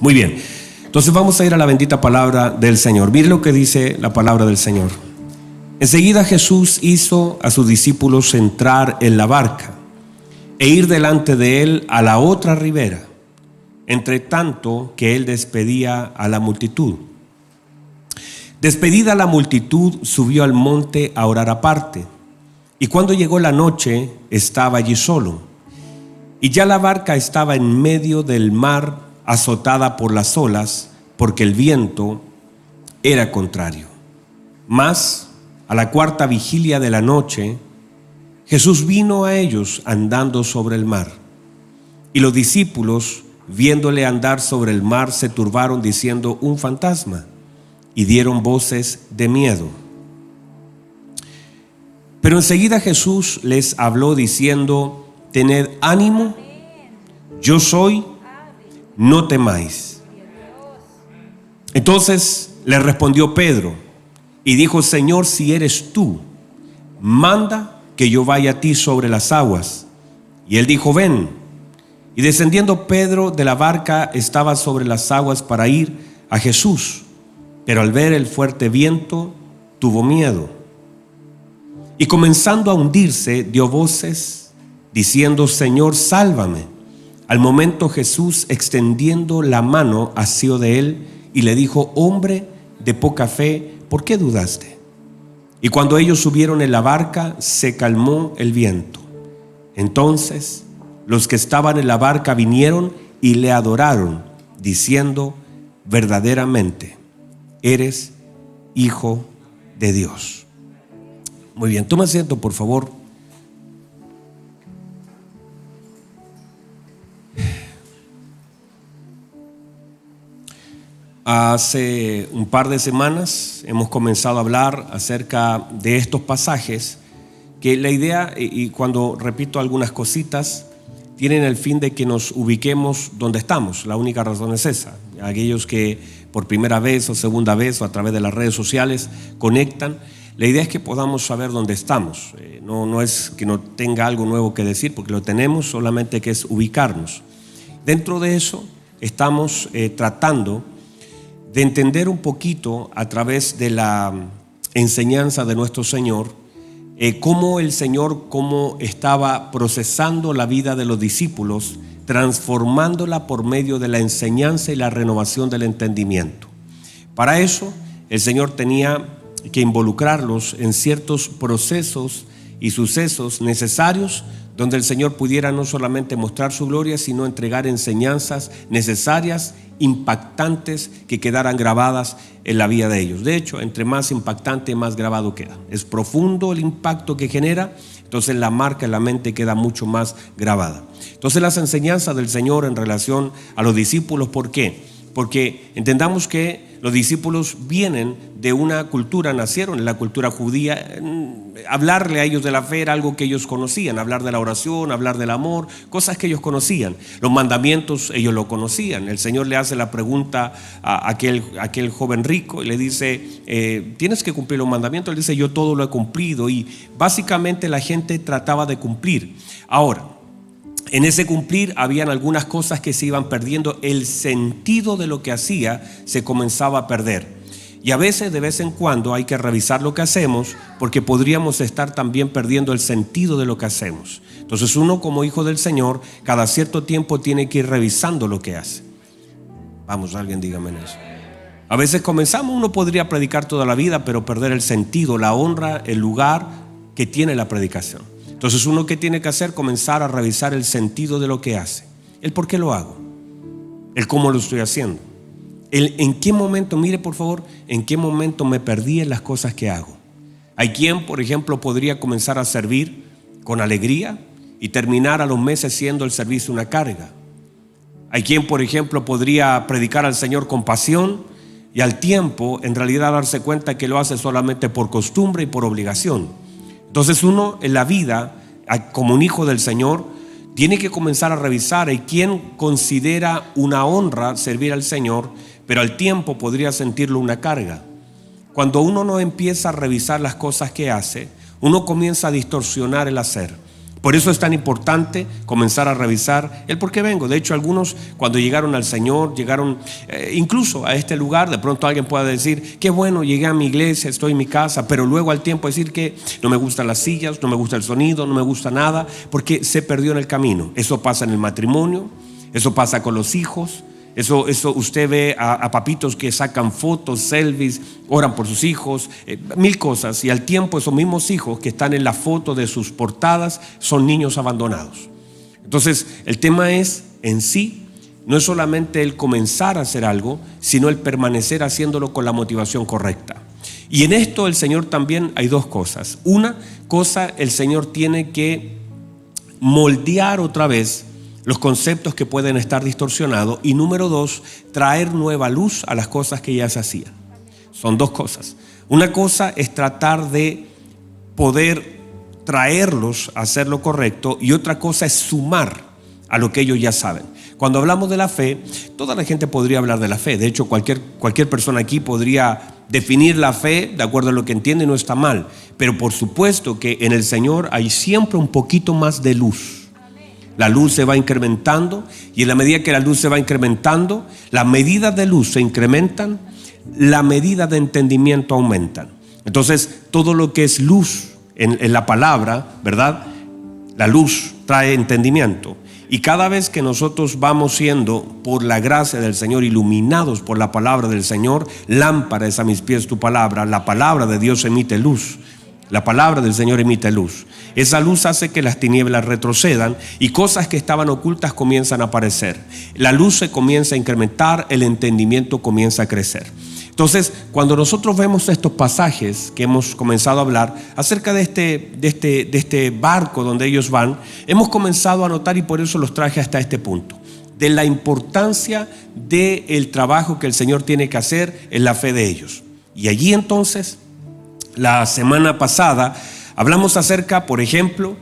Muy bien, entonces vamos a ir a la bendita palabra del Señor. Mire lo que dice la palabra del Señor. Enseguida Jesús hizo a sus discípulos entrar en la barca e ir delante de él a la otra ribera, entre tanto que él despedía a la multitud. Despedida la multitud, subió al monte a orar aparte, y cuando llegó la noche estaba allí solo, y ya la barca estaba en medio del mar, azotada por las olas, porque el viento era contrario. Mas a la cuarta vigilia de la noche, Jesús vino a ellos andando sobre el mar, y los discípulos, viéndole andar sobre el mar, se turbaron diciendo: un fantasma, y dieron voces de miedo. Pero enseguida Jesús les habló diciendo: tened ánimo, yo soy, no temáis. Entonces le respondió Pedro y dijo: Señor, si eres tú, manda que yo vaya a ti sobre las aguas. Y él dijo: ven. Y descendiendo Pedro de la barca, estaba sobre las aguas para ir a Jesús, pero al ver el fuerte viento tuvo miedo, y comenzando a hundirse dio voces diciendo: Señor, sálvame. Al momento Jesús, extendiendo la mano, asió de él y le dijo: hombre de poca fe, ¿por qué dudaste? Y cuando ellos subieron en la barca, se calmó el viento. Entonces los que estaban en la barca vinieron y le adoraron, diciendo: verdaderamente eres Hijo de Dios. Muy bien, toma asiento, por favor. Hace un par de semanas hemos comenzado a hablar acerca de estos pasajes, que la idea, y cuando repito algunas cositas, tienen el fin de que nos ubiquemos donde estamos. La única razón es esa. Aquellos que por primera vez o segunda vez o a través de las redes sociales conectan, la idea es que podamos saber dónde estamos. No es que no tenga algo nuevo que decir, porque lo tenemos, solamente que es ubicarnos. Dentro de eso estamos tratando de entender un poquito a través de la enseñanza de nuestro Señor, cómo el Señor, cómo estaba procesando la vida de los discípulos, transformándola por medio de la enseñanza y la renovación del entendimiento. Para eso el Señor tenía que involucrarlos en ciertos procesos y sucesos necesarios, donde el Señor pudiera no solamente mostrar su gloria, sino entregar enseñanzas necesarias, impactantes, que quedaran grabadas en la vida de ellos. De hecho, entre más impactante, más grabado queda. Es profundo el impacto que genera, entonces la marca en la mente queda mucho más grabada. Entonces las enseñanzas del Señor en relación a los discípulos, ¿por qué? Porque entendamos que los discípulos vienen de una cultura, nacieron en la cultura judía. Hablarle a ellos de la fe era algo que ellos conocían, hablar de la oración, hablar del amor, cosas que ellos conocían. Los mandamientos ellos lo conocían. El Señor le hace la pregunta a aquel joven rico y le dice: tienes que cumplir los mandamientos. Él dice: yo todo lo he cumplido. Y básicamente la gente trataba de cumplir. Ahora, en ese cumplir habían algunas cosas que se iban perdiendo. El sentido de lo que hacía se comenzaba a perder. Y a veces, de vez en cuando, hay que revisar lo que hacemos, porque podríamos estar también perdiendo el sentido de lo que hacemos. Entonces uno, como hijo del Señor, cada cierto tiempo tiene que ir revisando lo que hace. Vamos, alguien dígame eso. A veces comenzamos, uno podría predicar toda la vida, pero perder el sentido, la honra, el lugar que tiene la predicación. Entonces uno, ¿qué tiene que hacer? Comenzar a revisar el sentido de lo que hace, el por qué lo hago, el cómo lo estoy haciendo, el en qué momento, mire por favor, en qué momento me perdí en las cosas que hago. Hay quien, por ejemplo, podría comenzar a servir con alegría y terminar a los meses siendo el servicio una carga. Hay quien, por ejemplo, podría predicar al Señor con pasión y al tiempo en realidad darse cuenta que lo hace solamente por costumbre y por obligación. Entonces uno en la vida, como un hijo del Señor, tiene que comenzar a revisar. Hay quien considera una honra servir al Señor, pero al tiempo podría sentirlo una carga. Cuando uno no empieza a revisar las cosas que hace, uno comienza a distorsionar el hacer. Por eso es tan importante comenzar a revisar el por qué vengo. De hecho, algunos cuando llegaron al Señor, llegaron incluso a este lugar, de pronto alguien pueda decir, qué bueno, llegué a mi iglesia, estoy en mi casa, pero luego al tiempo decir que no me gustan las sillas, no me gusta el sonido, no me gusta nada, porque se perdió en el camino. Eso pasa en el matrimonio, eso pasa con los hijos. Eso usted ve a papitos que sacan fotos, selfies, oran por sus hijos, mil cosas, y al tiempo esos mismos hijos que están en la foto de sus portadas son niños abandonados. Entonces el tema es en sí, no es solamente el comenzar a hacer algo, sino el permanecer haciéndolo con la motivación correcta. Y en esto el Señor también hay dos cosas. Una cosa, el Señor tiene que moldear otra vez los conceptos que pueden estar distorsionados, y número dos, traer nueva luz a las cosas que ya se hacían. Son dos cosas. Una cosa es tratar de poder traerlos a hacer lo correcto, y otra cosa es sumar a lo que ellos ya saben. Cuando hablamos de la fe, toda la gente podría hablar de la fe. De hecho, cualquier persona aquí podría definir la fe de acuerdo a lo que entiende, y no está mal. Pero por supuesto que en el Señor hay siempre un poquito más de luz. La luz se va incrementando, y en la medida que la luz se va incrementando, las medidas de luz se incrementan, la medida de entendimiento aumentan. Entonces, todo lo que es luz en la palabra, ¿verdad? La luz trae entendimiento. Y cada vez que nosotros vamos siendo, por la gracia del Señor, iluminados por la palabra del Señor, lámpara es a mis pies tu palabra, la palabra de Dios emite luz. La palabra del Señor emite luz. Esa luz hace que las tinieblas retrocedan y cosas que estaban ocultas comienzan a aparecer. La luz se comienza a incrementar, el entendimiento comienza a crecer. Entonces, cuando nosotros vemos estos pasajes que hemos comenzado a hablar acerca de este barco donde ellos van, hemos comenzado a notar, y por eso los traje hasta este punto, de la importancia del trabajo que el Señor tiene que hacer en la fe de ellos. Y allí entonces, la semana pasada hablamos acerca, por ejemplo,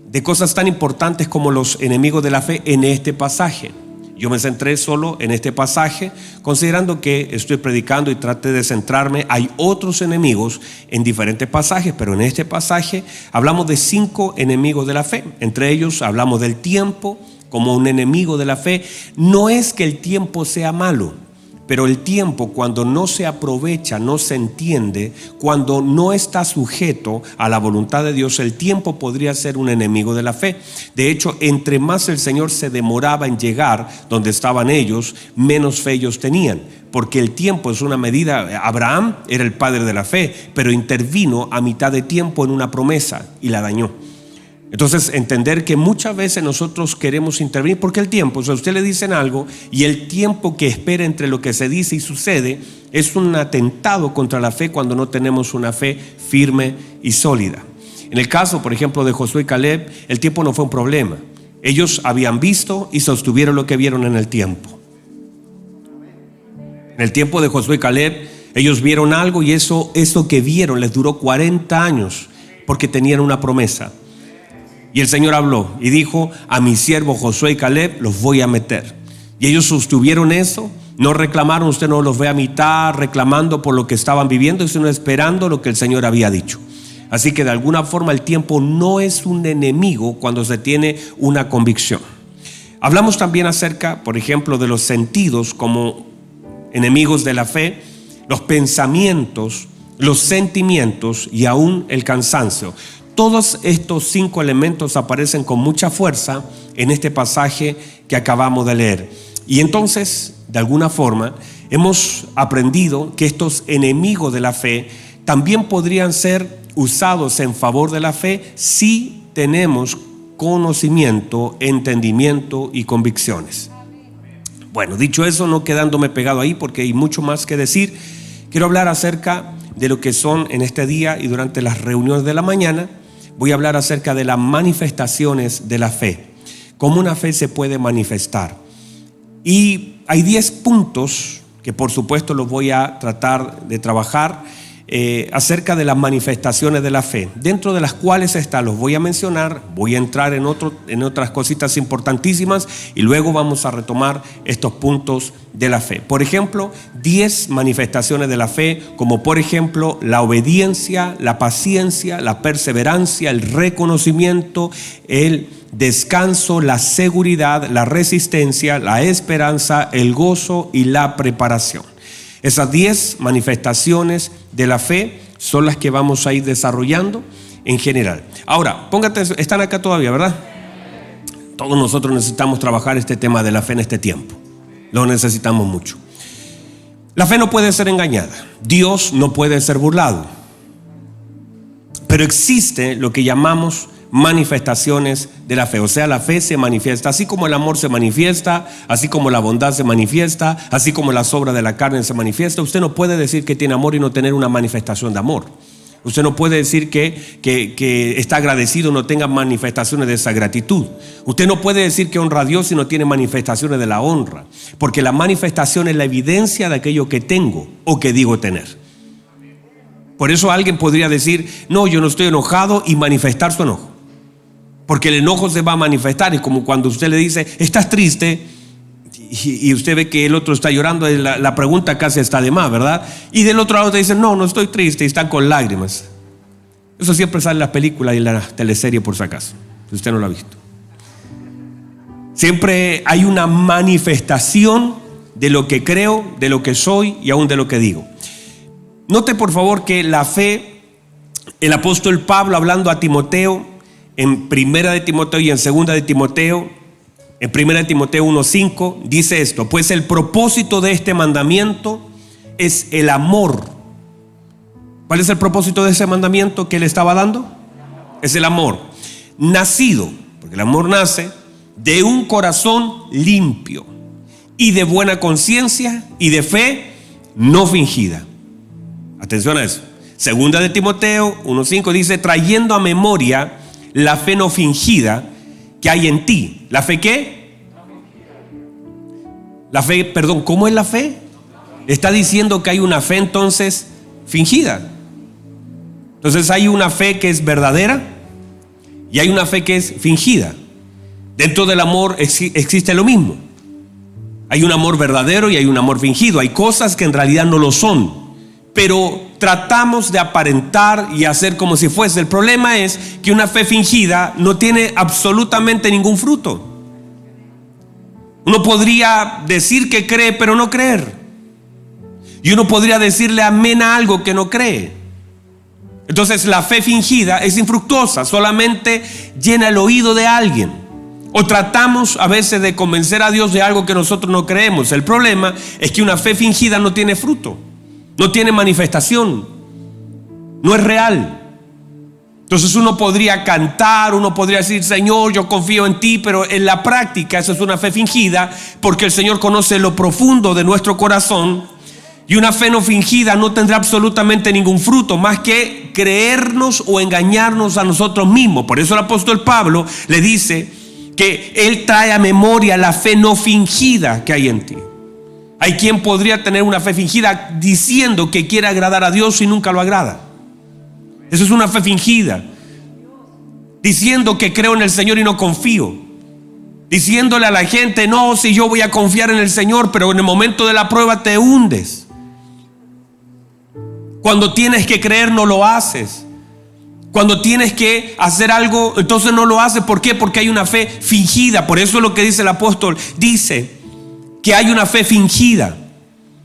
de cosas tan importantes como los enemigos de la fe en este pasaje. Yo me centré solo en este pasaje, considerando que estoy predicando y traté de centrarme. Hay otros enemigos en diferentes pasajes, pero en este pasaje hablamos de 5 enemigos de la fe. Entre ellos hablamos del tiempo como un enemigo de la fe. No es que el tiempo sea malo, pero el tiempo, cuando no se aprovecha, no se entiende, cuando no está sujeto a la voluntad de Dios, el tiempo podría ser un enemigo de la fe. De hecho, entre más el Señor se demoraba en llegar donde estaban ellos, menos fe ellos tenían, porque el tiempo es una medida. Abraham era el padre de la fe, pero intervino a mitad de tiempo en una promesa y la dañó. Entonces, entender que muchas veces nosotros queremos intervenir porque el tiempo, o sea, usted le dicen algo y el tiempo que espera entre lo que se dice y sucede es un atentado contra la fe cuando no tenemos una fe firme y sólida. En el caso, por ejemplo, de Josué y Caleb, el tiempo no fue un problema. Ellos habían visto y sostuvieron lo que vieron en el tiempo. En el tiempo de Josué y Caleb, ellos vieron algo, y eso que vieron les duró 40 años porque tenían una promesa. Y el Señor habló y dijo: a mi siervo Josué y Caleb los voy a meter. Y ellos sostuvieron eso, no reclamaron. Usted no los ve a mitad reclamando por lo que estaban viviendo, sino esperando lo que el Señor había dicho. Así que de alguna forma el tiempo no es un enemigo cuando se tiene una convicción. Hablamos también acerca, por ejemplo, de los sentidos como enemigos de la fe, los pensamientos, los sentimientos y aún el cansancio. Todos estos 5 elementos aparecen con mucha fuerza en este pasaje que acabamos de leer. Y entonces, de alguna forma, hemos aprendido que estos enemigos de la fe también podrían ser usados en favor de la fe si tenemos conocimiento, entendimiento y convicciones. Bueno, dicho eso, no quedándome pegado ahí porque hay mucho más que decir, quiero hablar acerca de lo que son en este día y durante las reuniones de la mañana. Voy a hablar acerca de las manifestaciones de la fe, cómo una fe se puede manifestar. Y hay 10 puntos que por supuesto los voy a tratar de trabajar acerca de las manifestaciones de la fe, dentro de las cuales los voy a mencionar, voy a entrar en otras cositas importantísimas y luego vamos a retomar estos puntos de la fe. Por ejemplo, 10 manifestaciones de la fe, como por ejemplo la obediencia, la paciencia, la perseverancia, el reconocimiento, el descanso, la seguridad, la resistencia, la esperanza, el gozo y la preparación. Esas 10 manifestaciones de la fe son las que vamos a ir desarrollando en general. Ahora, póngate, están acá todavía, ¿verdad? Todos nosotros necesitamos trabajar este tema de la fe en este tiempo. Lo necesitamos mucho. La fe no puede ser engañada. Dios no puede ser burlado. Pero existe lo que llamamos manifestaciones de la fe. O sea, la fe se manifiesta, así como el amor se manifiesta, así como la bondad se manifiesta, así como las obras de la carne se manifiesta. Usted no puede decir que tiene amor y no tener una manifestación de amor. Usted no puede decir que está agradecido y no tenga manifestaciones de esa gratitud. Usted no puede decir que honra a Dios y no tiene manifestaciones de la honra, porque la manifestación es la evidencia de aquello que tengo o que digo tener. Por eso alguien podría decir: no, yo no estoy enojado, y manifestar su enojo, porque el enojo se va a manifestar. Es como cuando usted le dice: estás triste, y usted ve que el otro está llorando. La pregunta casi está de más, ¿verdad? Y del otro lado te dicen: no estoy triste, y están con lágrimas. Eso siempre sale en las películas y en la teleserie, por si acaso, si usted no lo ha visto. Siempre hay una manifestación de lo que creo, de lo que soy y aún de lo que digo. Note por favor que la fe, el apóstol Pablo, hablando a Timoteo, en primera de Timoteo y en segunda de Timoteo, en primera de Timoteo 1:5, dice esto: pues el propósito de este mandamiento es el amor. ¿Cuál es el propósito de ese mandamiento que él estaba dando? Es el amor, nacido, porque el amor nace de un corazón limpio y de buena conciencia y de fe no fingida. Atención a eso. Segunda de Timoteo 1:5 dice: trayendo a memoria la fe no fingida que hay en ti. ¿La fe qué? La fe, perdón, ¿cómo es la fe? Está diciendo que hay una fe entonces fingida. Entonces hay una fe que es verdadera y hay una fe que es fingida. Dentro del amor existe lo mismo. Hay un amor verdadero y hay un amor fingido. Hay cosas que en realidad no lo son, pero tratamos de aparentar y hacer como si fuese. El problema es que una fe fingida no tiene absolutamente ningún fruto. Uno podría decir que cree, pero no creer. Y uno podría decirle amén a algo que no cree. Entonces la fe fingida es infructuosa, solamente llena el oído de alguien. O tratamos a veces de convencer a Dios de algo que nosotros no creemos. El problema es que una fe fingida no tiene fruto, no tiene manifestación, no es real. Entonces uno podría cantar, uno podría decir: Señor, yo confío en ti, pero en la práctica eso es una fe fingida, porque el Señor conoce lo profundo de nuestro corazón. Y una fe no fingida no tendrá absolutamente ningún fruto más que creernos o engañarnos a nosotros mismos. Por eso el apóstol Pablo le dice que él trae a memoria la fe no fingida que hay en ti. Hay quien podría tener una fe fingida diciendo que quiere agradar a Dios y nunca lo agrada. Eso es una fe fingida. Diciendo que creo en el Señor y no confío. Diciéndole a la gente: no, si yo voy a confiar en el Señor, pero en el momento de la prueba te hundes. Cuando tienes que creer no lo haces. Cuando tienes que hacer algo, entonces no lo haces. ¿Por qué? Porque hay una fe fingida. Por eso es lo que dice el apóstol. Dice que hay una fe fingida.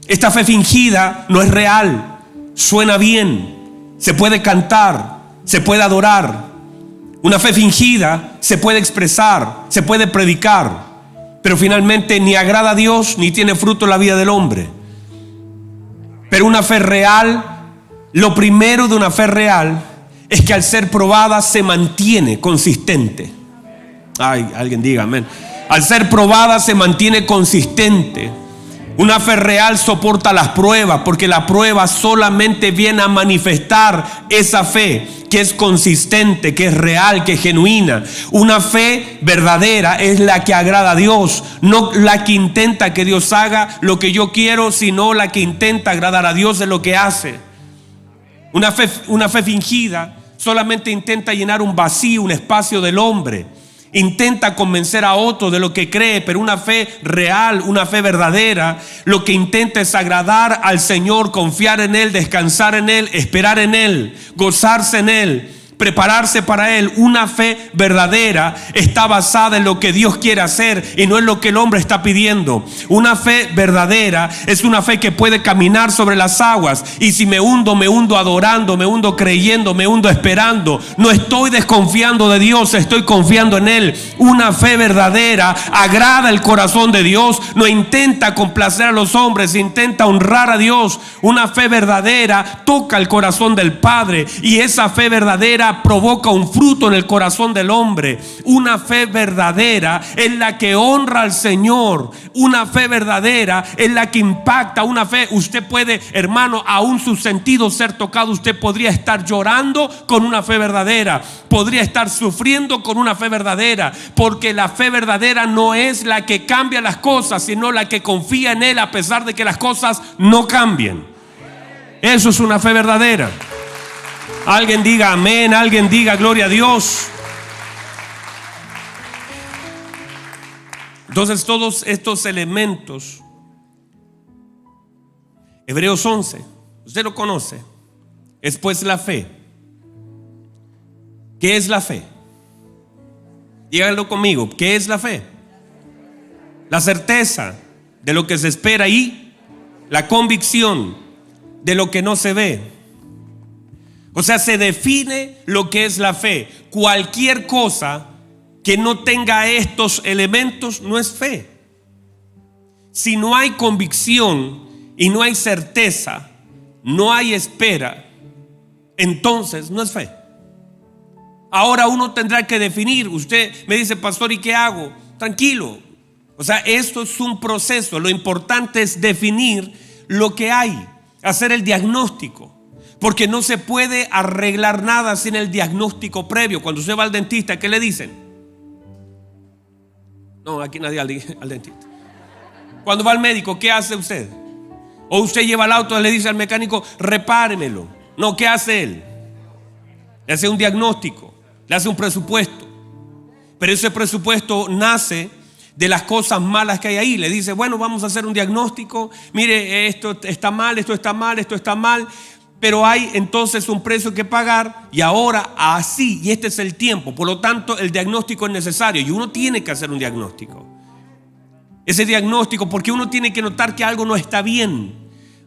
Esta fe fingida no es real. Suena bien, se puede cantar, se puede adorar. Una fe fingida se puede expresar, se puede predicar, pero finalmente ni agrada a Dios ni tiene fruto en la vida del hombre. Pero una fe real, lo primero de una fe real es que al ser probada se mantiene consistente. Ay, alguien diga amén. Al ser probada se mantiene consistente. Una fe real soporta las pruebas, porque la prueba solamente viene a manifestar esa fe que es consistente, que es real, que es genuina. Una fe verdadera es la que agrada a Dios, no la que intenta que Dios haga lo que yo quiero, sino la que intenta agradar a Dios en lo que hace. Una fe fingida solamente intenta llenar un vacío, un espacio del hombre. Intenta convencer a otro de lo que cree, pero una fe real, una fe verdadera, lo que intenta es agradar al Señor, confiar en Él, descansar en Él, esperar en Él, gozarse en Él, prepararse para Él. Una fe verdadera está basada en lo que Dios quiere hacer y no en lo que el hombre está pidiendo. Una fe verdadera es una fe que puede caminar sobre las aguas, y si me hundo adorando, me hundo creyendo, me hundo esperando. No estoy desconfiando de Dios, estoy confiando en Él. Una fe verdadera agrada el corazón de Dios, no intenta complacer a los hombres, intenta honrar a Dios. Una fe verdadera toca el corazón del Padre, y esa fe verdadera provoca un fruto en el corazón del hombre. Una fe verdadera es la que honra al Señor. Una fe verdadera es la que impacta. Una fe, usted puede, hermano, aún sus sentidos ser tocado. Usted podría estar llorando con una fe verdadera, podría estar sufriendo con una fe verdadera, porque la fe verdadera no es la que cambia las cosas, sino la que confía en Él a pesar de que las cosas no cambien. Eso es una fe verdadera. Alguien diga amén, alguien diga gloria a Dios. Entonces, todos estos elementos, Hebreos 11, usted lo conoce, es pues la fe. ¿Qué es la fe? Díganlo conmigo, ¿qué es la fe? La certeza de lo que se espera y la convicción de lo que no se ve. O sea, se define lo que es la fe. Cualquier cosa que no tenga estos elementos no es fe. Si no hay convicción y no hay certeza, no hay espera, entonces no es fe. Ahora uno tendrá que definir. Usted me dice, pastor, ¿y qué hago? Tranquilo. O sea, esto es un proceso. Lo importante es definir lo que hay, hacer el diagnóstico. Porque no se puede arreglar nada sin el diagnóstico previo. Cuando usted va al dentista, ¿qué le dicen? No, aquí nadie al dentista. Cuando va al médico, ¿qué hace usted? O usted lleva el auto y le dice al mecánico, repáremelo. No, ¿qué hace él? Le hace un diagnóstico, le hace un presupuesto. Pero ese presupuesto nace de las cosas malas que hay ahí. Le dice, bueno, vamos a hacer un diagnóstico. Mire, esto está mal, esto está mal, esto está mal. Pero hay entonces un precio que pagar, y ahora así, y este es el tiempo. Por lo tanto, el diagnóstico es necesario y uno tiene que hacer un diagnóstico. Ese diagnóstico, porque uno tiene que notar que algo no está bien.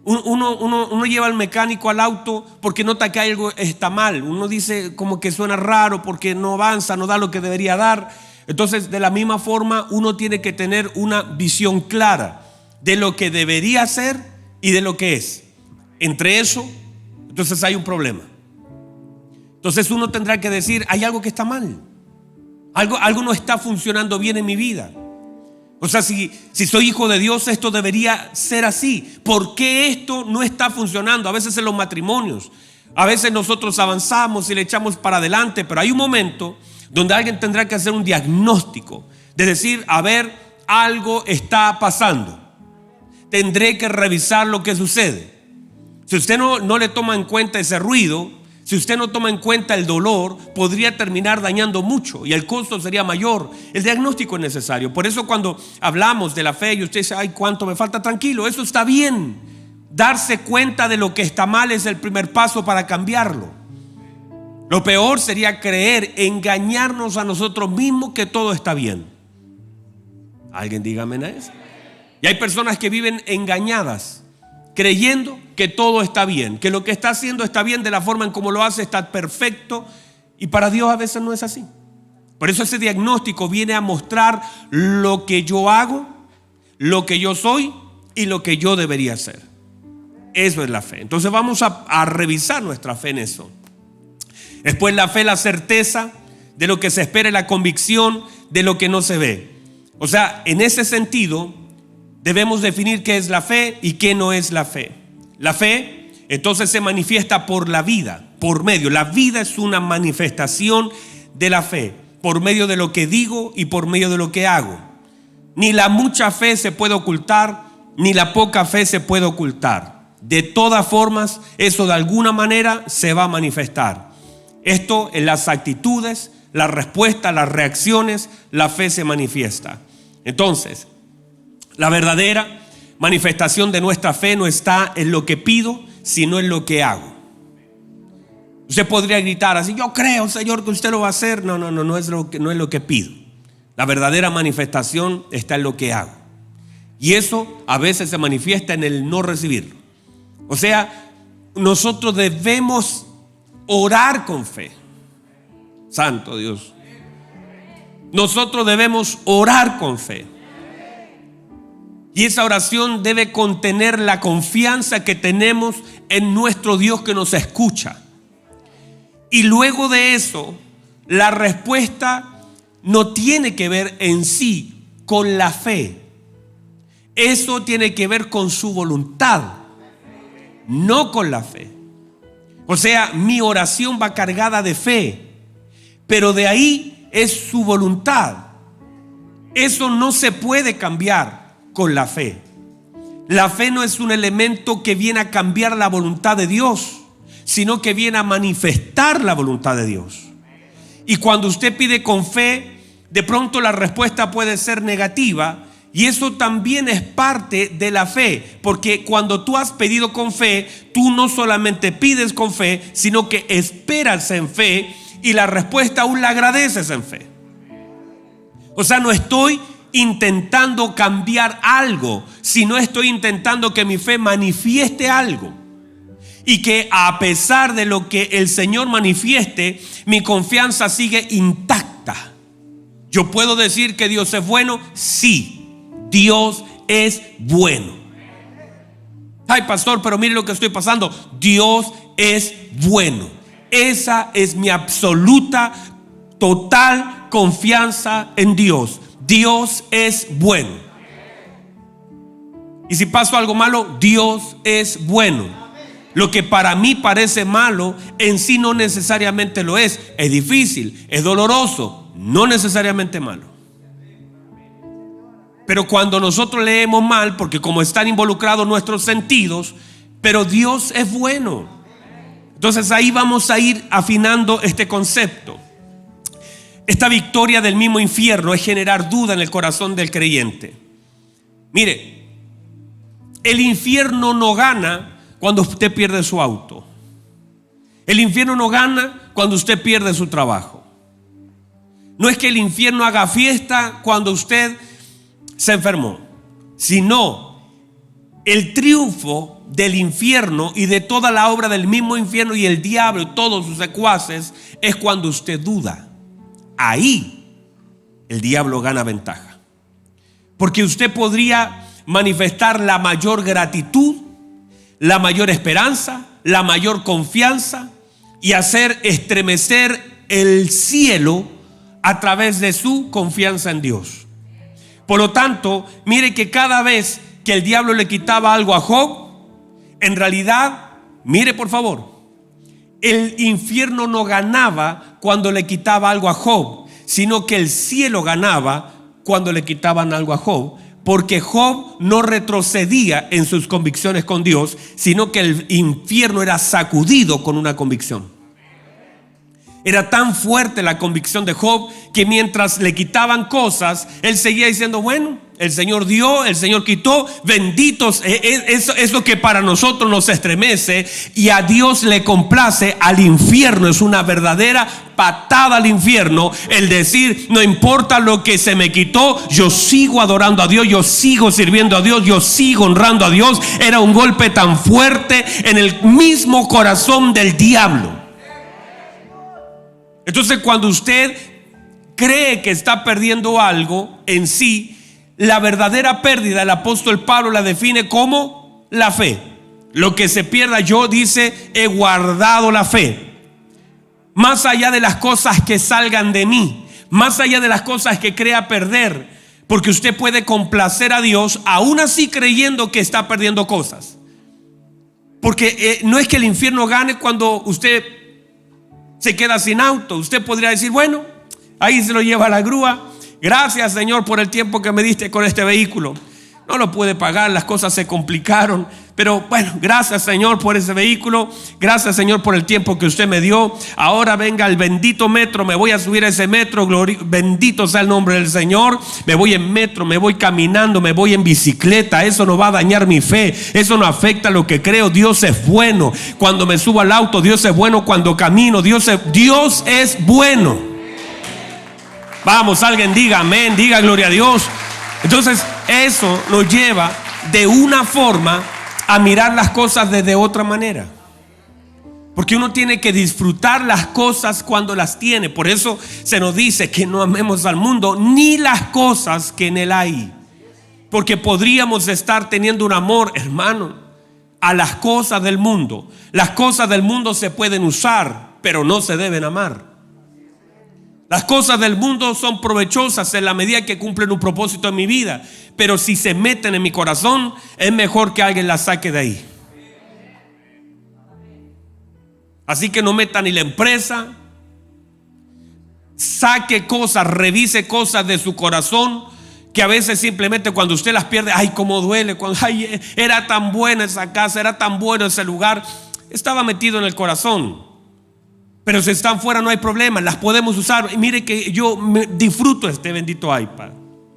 Uno lleva al mecánico al auto porque nota que algo está mal. Uno dice como que suena raro porque no avanza, no da lo que debería dar. Entonces, de la misma forma, uno tiene que tener una visión clara de lo que debería ser y de lo que es. Entre eso, entonces hay un problema. Entonces uno tendrá que decir, hay algo que está mal. Algo no está funcionando bien en mi vida. O sea, si soy hijo de Dios, esto debería ser así. ¿Por qué esto no está funcionando? A veces en los matrimonios, a veces nosotros avanzamos y le echamos para adelante, pero hay un momento donde alguien tendrá que hacer un diagnóstico, de decir, a ver, algo está pasando. Tendré que revisar lo que sucede. Si usted no le toma en cuenta ese ruido, si usted no toma en cuenta el dolor, podría terminar dañando mucho y el costo sería mayor. El diagnóstico es necesario. Por eso cuando hablamos de la fe y usted dice, ay, cuánto me falta, tranquilo, eso está bien. Darse cuenta de lo que está mal es el primer paso para cambiarlo. Lo peor sería creer, engañarnos a nosotros mismos que todo está bien. ¿Alguien dígame a eso? Y hay personas que viven engañadas, creyendo que todo está bien, que lo que está haciendo está bien, de la forma en como lo hace está perfecto, y para Dios a veces no es así. Por eso ese diagnóstico viene a mostrar lo que yo hago, lo que yo soy y lo que yo debería hacer. Eso es la fe. Entonces vamos a revisar nuestra fe en eso. Después la fe, la certeza de lo que se espera y la convicción de lo que no se ve. O sea, en ese sentido debemos definir qué es la fe y qué no es la fe. La fe entonces se manifiesta por la vida, por medio. La vida es una manifestación de la fe, por medio de lo que digo y por medio de lo que hago. Ni la mucha fe se puede ocultar, ni la poca fe se puede ocultar. de todas formas, eso de alguna manera se va a manifestar. Esto en las actitudes, la respuesta, las reacciones, la fe se manifiesta. Entonces, la verdadera manifestación de nuestra fe no está en lo que pido, sino en lo que hago. Usted podría gritar así: yo creo, Señor, que usted lo va a hacer. No es lo que pido. La verdadera manifestación está en lo que hago. Y eso a veces se manifiesta en el no recibirlo. O sea, nosotros debemos orar con fe. Santo Dios. Nosotros debemos orar con fe. Y esa oración debe contener la confianza que tenemos en nuestro Dios que nos escucha. Y luego de eso, la respuesta no tiene que ver en sí con la fe. Eso tiene que ver con su voluntad, no con la fe. O sea, mi oración va cargada de fe, pero de ahí es su voluntad. Eso no se puede cambiar con la fe. La fe no es un elemento que viene a cambiar la voluntad de Dios, sino que viene a manifestar la voluntad de Dios. Y cuando usted pide con fe, de pronto la respuesta puede ser negativa, y eso también es parte de la fe, porque cuando tú has pedido con fe, tú no solamente pides con fe, sino que esperas en fe, y la respuesta aún la agradeces en fe. O sea, no estoy intentando cambiar algo, sino estoy intentando que mi fe manifieste algo. Y que a pesar de lo que el Señor manifieste, mi confianza sigue intacta. Yo puedo decir que Dios es bueno. Sí, Dios es bueno. Ay, pastor, pero mire lo que estoy pasando. Dios es bueno. Esa es mi absoluta, total confianza en Dios. Dios es bueno. Y si paso algo malo, Dios es bueno. Lo que para mí parece malo, en sí no necesariamente lo es. Es difícil, es doloroso, no necesariamente malo. Pero cuando nosotros leemos mal, porque como están involucrados nuestros sentidos, pero Dios es bueno. Entonces ahí vamos a ir afinando este concepto. Esta victoria del mismo infierno es generar duda en el corazón del creyente. Mire, el infierno no gana cuando usted pierde su auto. El infierno no gana cuando usted pierde su trabajo. No es que el infierno haga fiesta cuando usted se enfermó, sino el triunfo del infierno y de toda la obra del mismo infierno y el diablo y todos sus secuaces es cuando usted duda. Ahí el diablo gana ventaja, porque usted podría manifestar la mayor gratitud, la mayor esperanza, la mayor confianza y hacer estremecer el cielo a través de su confianza en Dios. Por lo tanto, mire que cada vez que el diablo le quitaba algo a Job, en realidad, mire por favor, el infierno no ganaba cuando le quitaba algo a Job, sino que el cielo ganaba cuando le quitaban algo a Job. Porque Job no retrocedía en sus convicciones con Dios, sino que el infierno era sacudido con una convicción. Era tan fuerte la convicción de Job que mientras le quitaban cosas, él seguía diciendo: bueno, el Señor dio, el Señor quitó, benditos. Eso es lo que para nosotros nos estremece, y a Dios le complace. Al infierno es una verdadera patada al infierno el decir: no importa lo que se me quitó, yo sigo adorando a Dios, yo sigo sirviendo a Dios, yo sigo honrando a Dios. Era un golpe tan fuerte en el mismo corazón del diablo. Entonces, cuando usted cree que está perdiendo algo en sí, la verdadera pérdida, el apóstol Pablo la define como la fe. Lo que se pierda, yo, dice, he guardado la fe. Más allá de las cosas que salgan de mí, más allá de las cosas que crea perder, porque usted puede complacer a Dios aún así creyendo que está perdiendo cosas. Porque no es que el infierno gane cuando usted se queda sin auto. Usted podría decir: bueno, ahí se lo lleva la grúa. Gracias, Señor, por el tiempo que me diste con este vehículo. no lo pude pagar, las cosas se complicaron. Pero bueno, gracias Señor por ese vehículo, gracias Señor por el tiempo que usted me dio. Ahora venga el bendito metro, me voy a subir a ese metro, bendito sea el nombre del Señor. Me voy en metro, me voy caminando, me voy en bicicleta. Eso no va a dañar mi fe, eso no afecta lo que creo. Dios es bueno. Cuando me subo al auto, Dios es bueno. Cuando camino, Dios es bueno. Vamos, alguien diga amén, diga gloria a Dios. Entonces eso nos lleva de una forma a mirar las cosas desde otra manera, porque uno tiene que disfrutar las cosas cuando las tiene. Por eso se nos dice que no amemos al mundo ni las cosas que en él hay, porque podríamos estar teniendo un amor, hermano, a las cosas del mundo. Las cosas del mundo se pueden usar, pero no se deben amar. Las cosas del mundo son provechosas en la medida que cumplen un propósito en mi vida, pero si se meten en mi corazón, es mejor que alguien las saque de ahí. Así que no meta ni la empresa, saque cosas, revise cosas de su corazón, que a veces simplemente cuando usted las pierde, ay, cómo duele, cuando, ay, era tan buena esa casa, era tan bueno ese lugar, estaba metido en el corazón. Pero si están fuera no hay problema, las podemos usar. Y mire que yo disfruto este bendito iPad,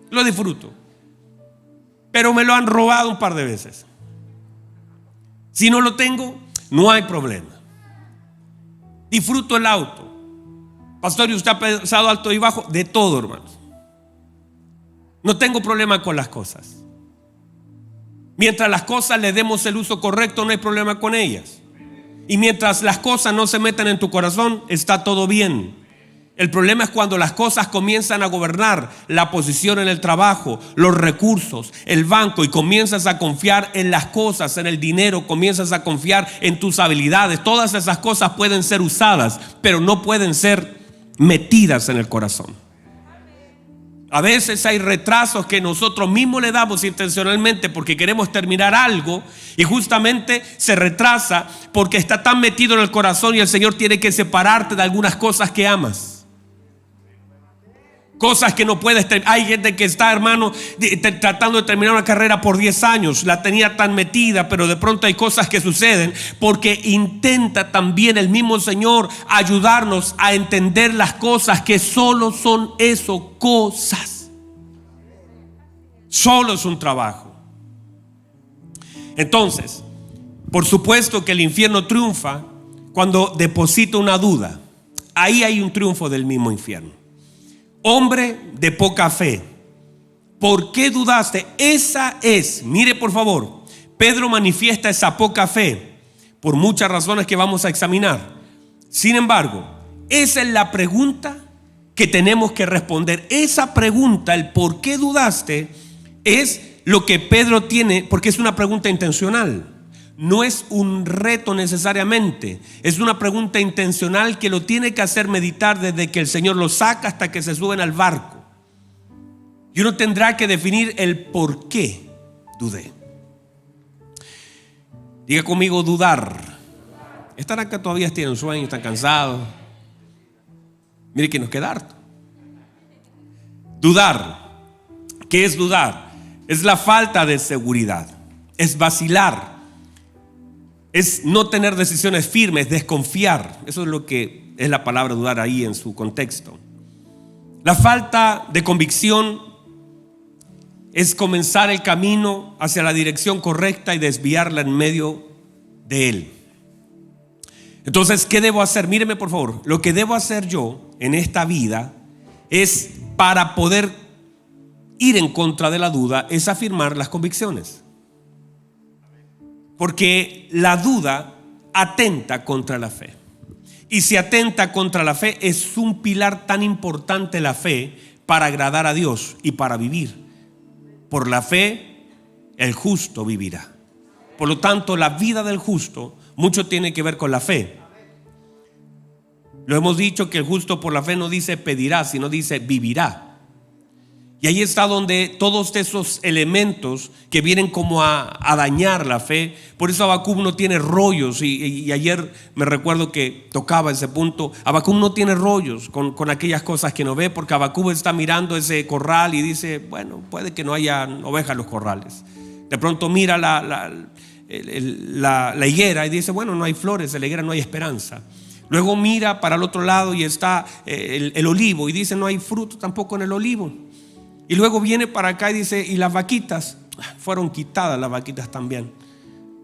lo disfruto, pero me lo han robado un par de veces. Si no lo tengo, no hay problema. Disfruto el auto. Pastor, ¿y usted ha pensado alto y bajo? De todo, hermanos. No tengo problema con las cosas. Mientras las cosas le demos el uso correcto, no hay problema con ellas. Y mientras las cosas no se metan en tu corazón, está todo bien. El problema es cuando las cosas comienzan a gobernar la posición en el trabajo, los recursos, el banco, y comienzas a confiar en las cosas, en el dinero, comienzas a confiar en tus habilidades. Todas esas cosas pueden ser usadas, pero no pueden ser metidas en el corazón. A veces hay retrasos que nosotros mismos le damos intencionalmente porque queremos terminar algo, y justamente se retrasa porque está tan metido en el corazón, y el Señor tiene que separarte de algunas cosas que amas. Cosas que no puedes terminar. Hay gente que está, hermano, tratando de terminar una carrera por 10 años. La tenía tan metida, pero de pronto hay cosas que suceden porque intenta también el mismo Señor ayudarnos a entender las cosas que solo son eso, cosas. Solo es un trabajo. Entonces, por supuesto que el infierno triunfa cuando deposita una duda. Ahí hay un triunfo del mismo infierno. Hombre de poca fe, ¿por qué dudaste? Esa es, mire por favor, Pedro manifiesta esa poca fe por muchas razones que vamos a examinar. Sin embargo, esa es la pregunta que tenemos que responder. Esa pregunta, el por qué dudaste, es lo que Pedro tiene, porque es una pregunta intencional. No es un reto necesariamente, es una pregunta intencional que lo tiene que hacer meditar desde que el Señor lo saca hasta que se suben al barco. Y uno tendrá que definir el por qué dudé. Diga conmigo, dudar. Están acá todavía, tienen sueño, están cansados. Mire que nos queda harto. Dudar. ¿Qué es dudar? Es la falta de seguridad, es vacilar, es no tener decisiones firmes, desconfiar. Eso es lo que es la palabra dudar ahí en su contexto. La falta de convicción es comenzar el camino hacia la dirección correcta y desviarla en medio de él. Entonces, ¿qué debo hacer? Míreme por favor. Lo que debo hacer yo en esta vida es, para poder ir en contra de la duda, es afirmar las convicciones. Porque la duda atenta contra la fe. Y si atenta contra la fe, es un pilar tan importante la fe para agradar a Dios y para vivir. Por la fe, el justo vivirá. Por lo tanto, la vida del justo mucho tiene que ver con la fe. Lo hemos dicho que el justo por la fe no dice pedirá, sino dice vivirá. Y ahí está donde todos esos elementos que vienen como a dañar la fe. Por eso Habacuc no tiene rollos. Y ayer me recuerdo que tocaba ese punto. Habacuc no tiene rollos con aquellas cosas que no ve, porque Habacuc está mirando ese corral y dice, bueno, puede que no haya ovejas en los corrales. De pronto mira la higuera y dice, bueno, no hay flores, en la higuera no hay esperanza. Luego mira para el otro lado y está el olivo y dice, no hay fruto tampoco en el olivo. Y luego viene para acá y dice, y las vaquitas, fueron quitadas las vaquitas también.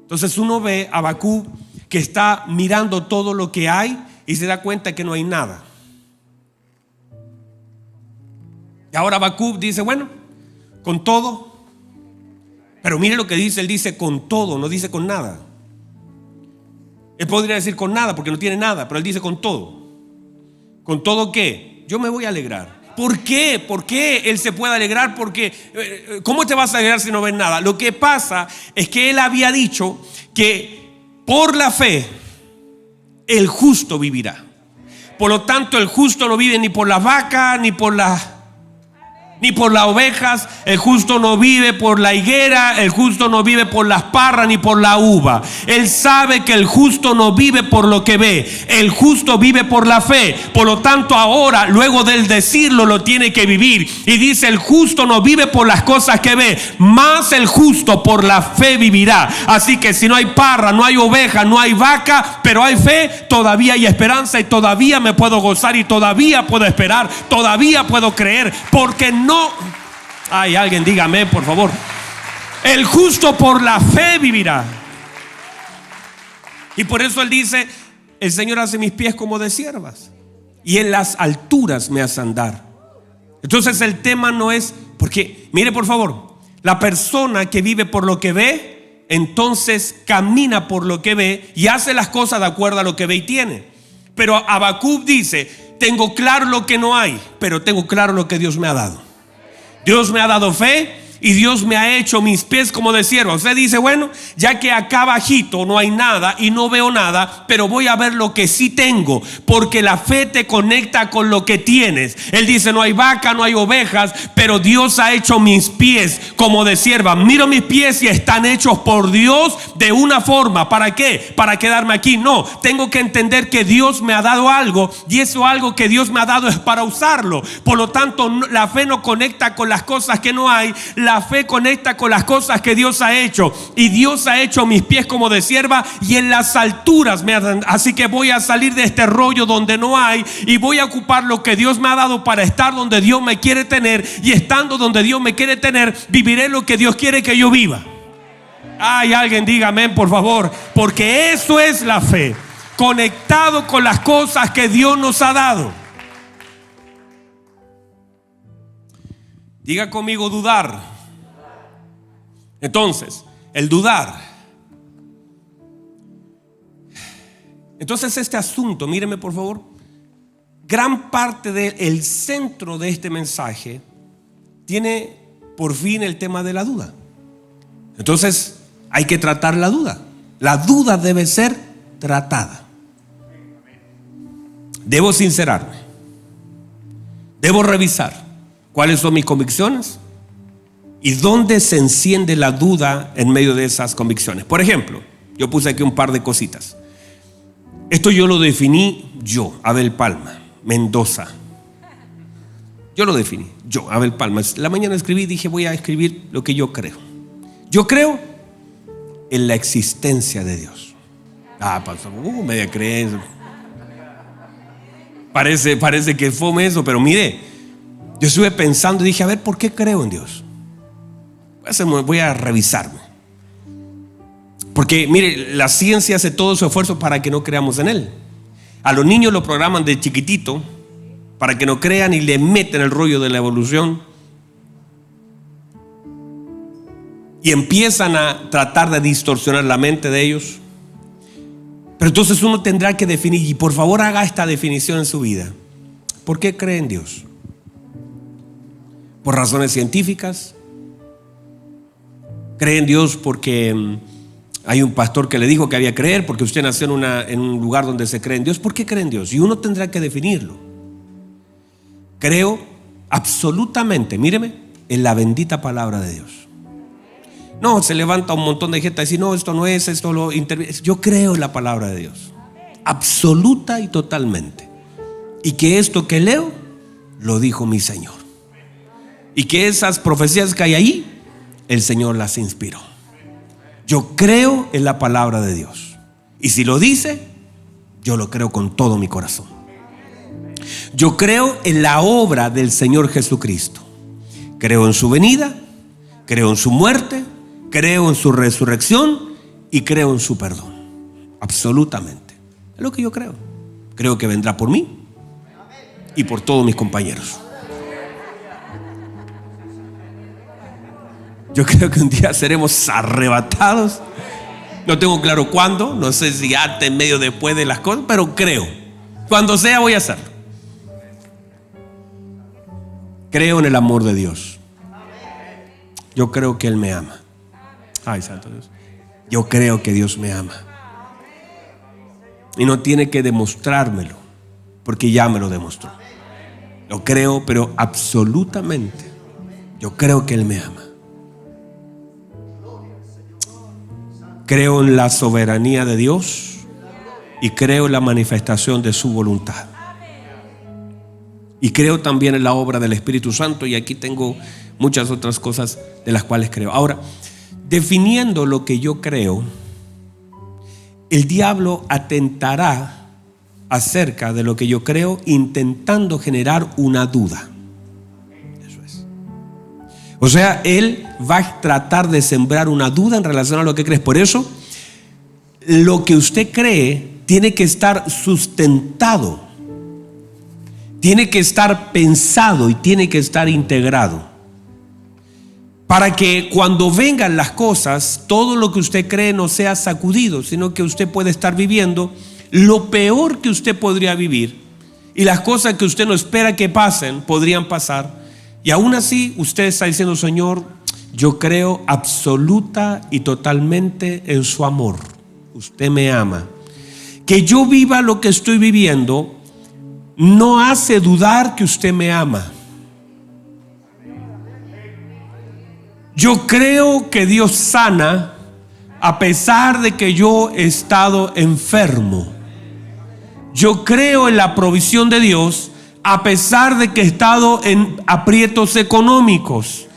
Entonces uno ve a Habacuc que está mirando todo lo que hay y se da cuenta que no hay nada. Y ahora Habacuc dice, bueno, con todo. Pero mire lo que dice, él dice con todo, no dice con nada. Él podría decir con nada porque no tiene nada, pero él dice con todo. ¿Con todo qué? Yo me voy a alegrar. ¿Por qué? ¿Por qué él se puede alegrar? Porque ¿cómo te vas a alegrar si no ves nada? Lo que pasa es que él había dicho que por la fe el justo vivirá. Por lo tanto, el justo no vive ni por las vacas, ni por las ovejas. El justo no vive por la higuera. El justo no vive por las parras ni por la uva. Él sabe que el justo no vive por lo que ve. El justo vive por la fe. Por lo tanto, ahora, luego de él decirlo, lo tiene que vivir. Y dice, el justo no vive por las cosas que ve, más el justo por la fe vivirá. Así que si no hay parra, no hay oveja, no hay vaca, pero hay fe, todavía hay esperanza y todavía me puedo gozar y todavía puedo esperar, todavía puedo creer, porque no. Ay, alguien dígame, por favor. El justo por la fe vivirá. Y por eso él dice, el Señor hace mis pies como de siervas y en las alturas me hace andar. Entonces el tema no es, porque mire por favor, la persona que vive por lo que ve, entonces camina por lo que ve y hace las cosas de acuerdo a lo que ve y tiene. Pero Habacuc dice, tengo claro lo que no hay, pero tengo claro lo que Dios me ha dado. Dios me ha dado fe y Dios me ha hecho mis pies como de sierva. Usted dice, bueno, ya que acá bajito no hay nada y no veo nada, pero voy a ver lo que sí tengo, porque la fe te conecta con lo que tienes. Él dice, no hay vaca, no hay ovejas, pero Dios ha hecho mis pies como de sierva. Miro mis pies y están hechos por Dios de una forma. ¿Para qué? ¿Para quedarme aquí? No, tengo que entender que Dios me ha dado algo y eso algo que Dios me ha dado es para usarlo. Por lo tanto, la fe no conecta con las cosas que no hay. La fe conecta con las cosas que Dios ha hecho. Y Dios ha hecho mis pies como de sierva y en las alturas me ha. Así que voy a salir de este rollo donde no hay y voy a ocupar lo que Dios me ha dado para estar donde Dios me quiere tener. Y estando donde Dios me quiere tener, viviré lo que Dios quiere que yo viva. Ay, alguien diga amén, por favor. Porque eso es la fe, conectado con las cosas que Dios nos ha dado. Diga conmigo dudar. Entonces, el dudar. Entonces este asunto, míreme por favor, gran parte del centro de este mensaje tiene por fin el tema de la duda. Entonces hay que tratar la duda. La duda debe ser tratada. Debo sincerarme. Debo revisar cuáles son mis convicciones y dónde se enciende la duda en medio de esas convicciones. Por ejemplo, yo puse aquí un par de cositas. Esto yo lo definí yo, Abel Palma, Mendoza. Yo lo definí, yo, Abel Palma. La mañana escribí, dije voy a escribir lo que yo creo. Yo creo en la existencia de Dios. Pastor, media creencia. Parece que fome eso, pero mire, yo estuve pensando y dije, a ver, ¿por qué creo en Dios? Voy a revisarme. Porque mire, la ciencia hace todo su esfuerzo para que no creamos en Él. A los niños lo programan de chiquitito para que no crean y le meten el rollo de la evolución. Y empiezan a tratar de distorsionar la mente de ellos. Pero entonces uno tendrá que definir, y por favor haga esta definición en su vida. ¿Por qué cree en Dios? ¿Por razones científicas? ¿Cree en Dios porque hay un pastor que le dijo que había que creer? ¿Porque usted nació en un lugar donde se cree en Dios? ¿Por qué cree en Dios? Y uno tendrá que definirlo. Creo absolutamente, míreme, en la bendita palabra de Dios. No, se levanta un montón de gente a decir, no, esto no es, esto lo interviene. Yo creo en la palabra de Dios, absoluta y totalmente. Y que esto que leo, lo dijo mi Señor. Y que esas profecías que hay ahí, el Señor las inspiró. Yo creo en la palabra de Dios. Y si lo dice, yo lo creo con todo mi corazón. Yo creo en la obra del Señor Jesucristo. Creo en su venida, creo en su muerte, creo en su resurrección y creo en su perdón. Absolutamente. Es lo que yo creo. Creo que vendrá por mí y por todos mis compañeros. Yo creo que un día seremos arrebatados. No tengo claro cuándo, no sé si antes, en medio, después de las cosas, pero creo. Cuando sea voy a hacerlo. Creo en el amor de Dios. Yo creo que Él me ama. Ay, santo Dios. Yo creo que Dios me ama. Y no tiene que demostrármelo, porque ya me lo demostró. Lo creo, pero absolutamente. Yo creo que Él me ama. Creo en la soberanía de Dios y creo en la manifestación de su voluntad. Y creo también en la obra del Espíritu Santo, y aquí tengo muchas otras cosas de las cuales creo. Ahora, definiendo lo que yo creo, el diablo atentará acerca de lo que yo creo, intentando generar una duda. Eso es. O sea, él va a tratar de sembrar una duda en relación a lo que crees. Por eso, lo que usted cree tiene que estar sustentado, tiene que estar pensado y tiene que estar integrado, para que cuando vengan las cosas, todo lo que usted cree no sea sacudido, sino que usted puede estar viviendo lo peor que usted podría vivir, y las cosas que usted no espera que pasen podrían pasar, y aún así usted está diciendo: Señor, yo creo absoluta y totalmente en su amor. Usted me ama. Que yo viva lo que estoy viviendo no hace dudar que usted me ama. Yo creo que Dios sana a pesar de que yo he estado enfermo. Yo creo en la provisión de Dios a pesar de que he estado en aprietos económicos.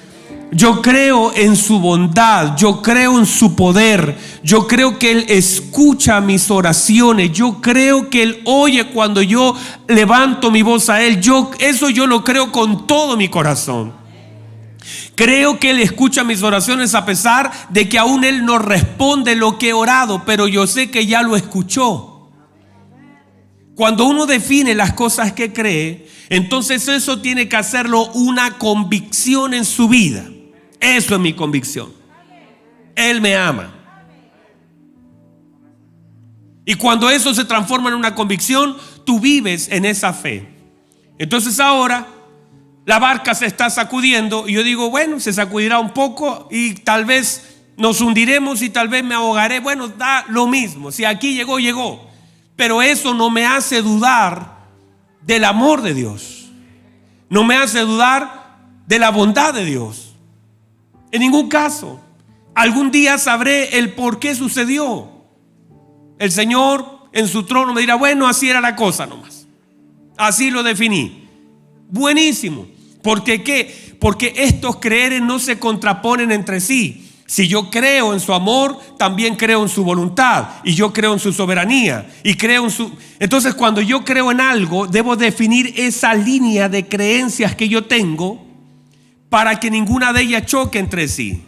Yo creo en su bondad, yo creo en su poder, yo creo que Él escucha mis oraciones, yo creo que Él oye cuando yo levanto mi voz a Él. Eso yo lo creo con todo mi corazón. Creo que Él escucha mis oraciones a pesar de que aún Él no responde lo que he orado, pero yo sé que ya lo escuchó. Cuando uno define las cosas que cree, entonces eso tiene que hacerlo una convicción en su vida. Eso es mi convicción. Él me ama. Y cuando eso se transforma en una convicción, tú vives en esa fe. Entonces ahora la barca se está sacudiendo y yo digo: bueno, se sacudirá un poco y tal vez nos hundiremos y tal vez me ahogaré. Bueno, da lo mismo. Si aquí llegó, llegó. Pero eso no me hace dudar del amor de Dios. No me hace dudar de la bondad de Dios. En ningún caso. Algún día sabré el por qué sucedió. El Señor en su trono me dirá: bueno, así era la cosa nomás. Así lo definí. Buenísimo. ¿Por qué? Porque estos creeres no se contraponen entre sí. Si yo creo en su amor, también creo en su voluntad, y yo creo en su soberanía, y creo en su... Entonces, cuando yo creo en algo, debo definir esa línea de creencias que yo tengo para que ninguna de ellas choque entre sí.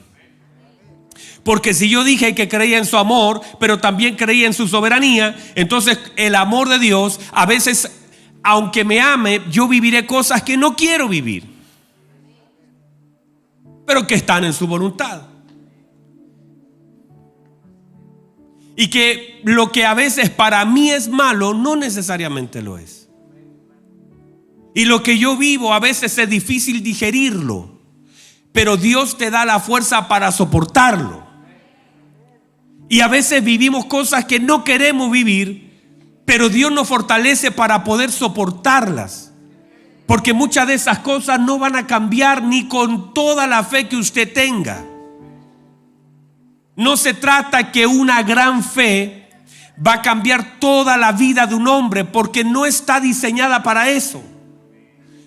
Porque si yo dije que creía en su amor, pero también creía en su soberanía, entonces el amor de Dios, a veces, aunque me ame, yo viviré cosas que no quiero vivir, pero que están en su voluntad. Y que lo que a veces para mí es malo, no necesariamente lo es. Y lo que yo vivo a veces es difícil digerirlo, pero Dios te da la fuerza para soportarlo. Y a veces vivimos cosas que no queremos vivir, pero Dios nos fortalece para poder soportarlas. Porque muchas de esas cosas no van a cambiar ni con toda la fe que usted tenga. No se trata que una gran fe va a cambiar toda la vida de un hombre, porque no está diseñada para eso.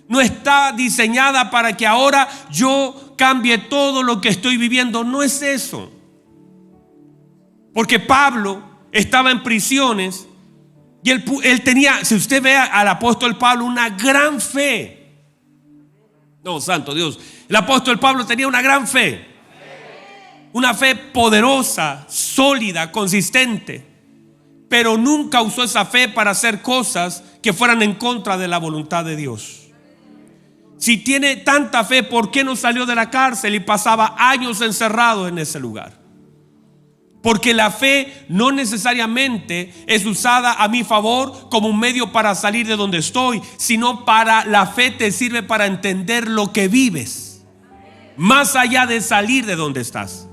No está diseñada para que ahora yo cambie todo lo que estoy viviendo. No es eso. Porque Pablo estaba en prisiones y él tenía, si usted ve al apóstol Pablo, una gran fe. No, santo Dios. El apóstol Pablo tenía una gran fe. Una fe poderosa, sólida, consistente. Pero nunca usó esa fe para hacer cosas que fueran en contra de la voluntad de Dios. Si tiene tanta fe, ¿por qué no salió de la cárcel y pasaba años encerrado en ese lugar? Porque la fe no necesariamente es usada a mi favor como un medio para salir de donde estoy, sino la fe te sirve para entender lo que vives, más allá de salir de donde estás,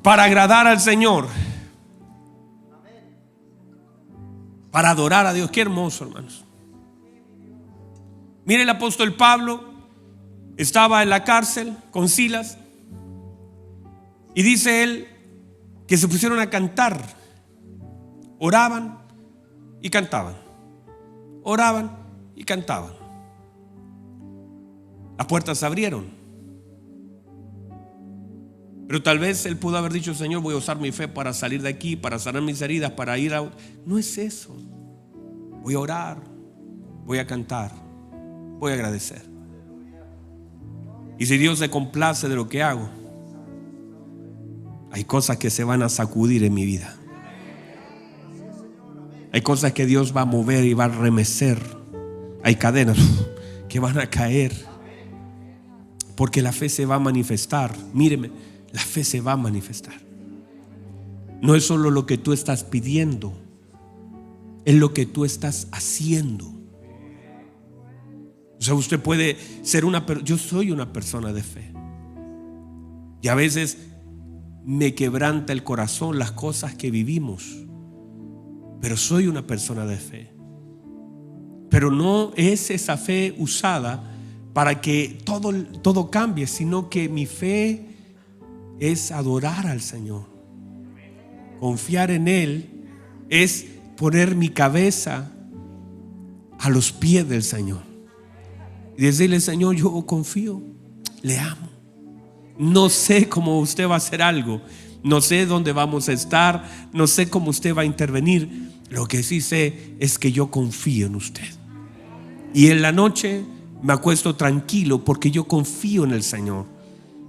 para agradar al Señor, para adorar a Dios. Qué hermoso, hermanos. Mire, el apóstol Pablo estaba en la cárcel con Silas. Y dice él que se pusieron a cantar. Oraban y cantaban. Oraban y cantaban. Las puertas se abrieron. Pero tal vez él pudo haber dicho: Señor, voy a usar mi fe para salir de aquí, para sanar mis heridas, para ir a... No es eso. Voy a orar, voy a cantar, voy a agradecer. Y si Dios se complace de lo que hago, hay cosas que se van a sacudir en mi vida. Hay cosas que Dios va a mover y va a remecer. Hay cadenas que van a caer. Porque la fe se va a manifestar. Míreme, la fe se va a manifestar. No es solo lo que tú estás pidiendo, es lo que tú estás haciendo. O sea, usted puede ser yo soy una persona de fe. Y a veces me quebranta el corazón las cosas que vivimos, pero soy una persona de fe. Pero no es esa fe usada para que todo cambie, sino que mi fe es adorar al Señor. Confiar en Él es poner mi cabeza a los pies del Señor y decirle: Señor, yo confío, le amo. No sé cómo usted va a hacer algo, no sé dónde vamos a estar, no sé cómo usted va a intervenir. Lo que sí sé es que yo confío en usted. Y en la noche me acuesto tranquilo porque yo confío en el Señor.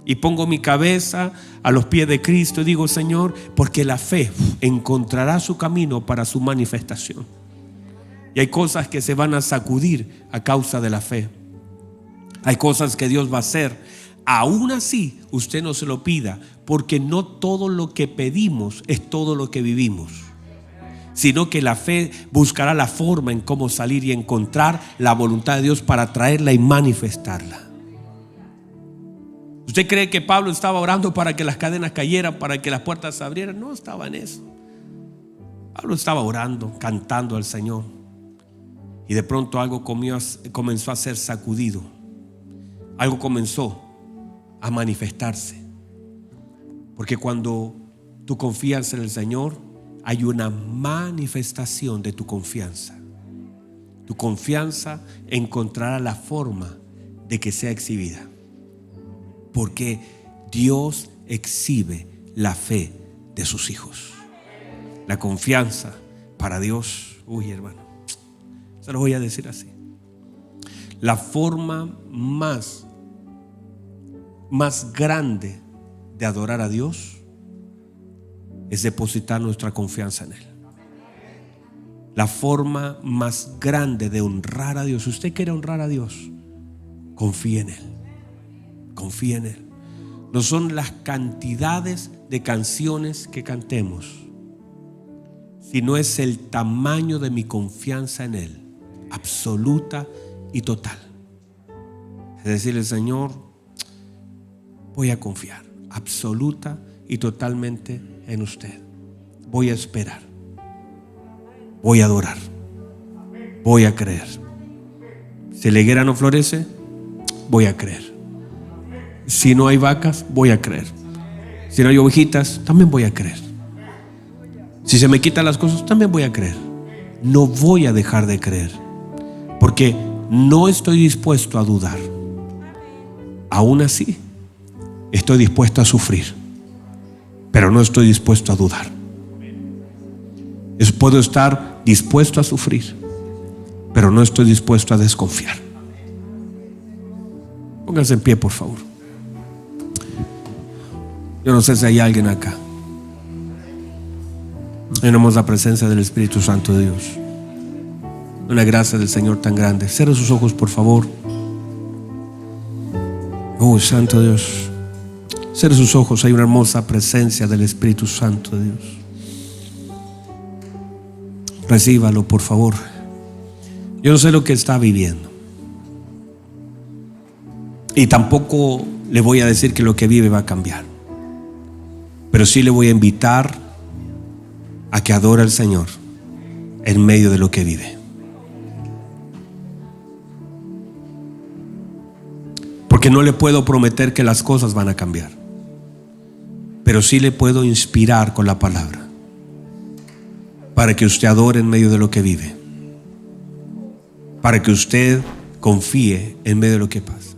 Y pongo mi cabeza a los pies de Cristo y digo: Señor, porque la fe encontrará su camino para su manifestación. Y hay cosas que se van a sacudir a causa de la fe. Hay cosas que Dios va a hacer. Aún así, usted no se lo pida, porque no todo lo que pedimos es todo lo que vivimos, sino que la fe buscará la forma en cómo salir y encontrar la voluntad de Dios para traerla y manifestarla. ¿Usted cree que Pablo estaba orando para que las cadenas cayeran, para que las puertas se abrieran? No estaba en eso. Pablo estaba orando, cantando al Señor, y de pronto algo comenzó a ser sacudido. Algo comenzó a manifestarse. Porque cuando tú confías en el Señor, hay una manifestación de tu confianza. Tu confianza encontrará la forma de que sea exhibida. Porque Dios exhibe la fe de sus hijos. La confianza para Dios, hermano, se lo voy a decir así: la forma más grande de adorar a Dios es depositar nuestra confianza en Él. La forma más grande de honrar a Dios, si usted quiere honrar a Dios, confíe en Él. Confíe en Él. No son las cantidades de canciones que cantemos, sino es el tamaño de mi confianza en Él, absoluta y total. Es decirle: Señor, voy a confiar absoluta y totalmente en usted. Voy a esperar. Voy a adorar. voy a creer. Si la higuera no florece, voy a creer. Si no hay vacas, voy a creer. Si no hay ovejitas, también voy a creer. Si se me quitan las cosas, también voy a creer. No voy a dejar de creer, porque no estoy dispuesto a dudar. Aún así, estoy dispuesto a sufrir, pero no estoy dispuesto a dudar. Puedo estar dispuesto a sufrir, pero no estoy dispuesto a desconfiar. Pónganse en pie, por favor. Yo no sé si hay alguien acá. Tenemos la presencia del Espíritu Santo de Dios, una gracia del Señor tan grande. Cierre sus ojos, por favor. Oh, Santo Dios, cierre sus ojos. Hay una hermosa presencia del Espíritu Santo de Dios. Recíbalo, por favor. Yo no sé lo que está viviendo, y tampoco le voy a decir que lo que vive va a cambiar, pero sí le voy a invitar a que adore al Señor en medio de lo que vive. Porque no le puedo prometer que las cosas van a cambiar, pero sí le puedo inspirar con la palabra para que usted adore en medio de lo que vive, para que usted confíe en medio de lo que pasa.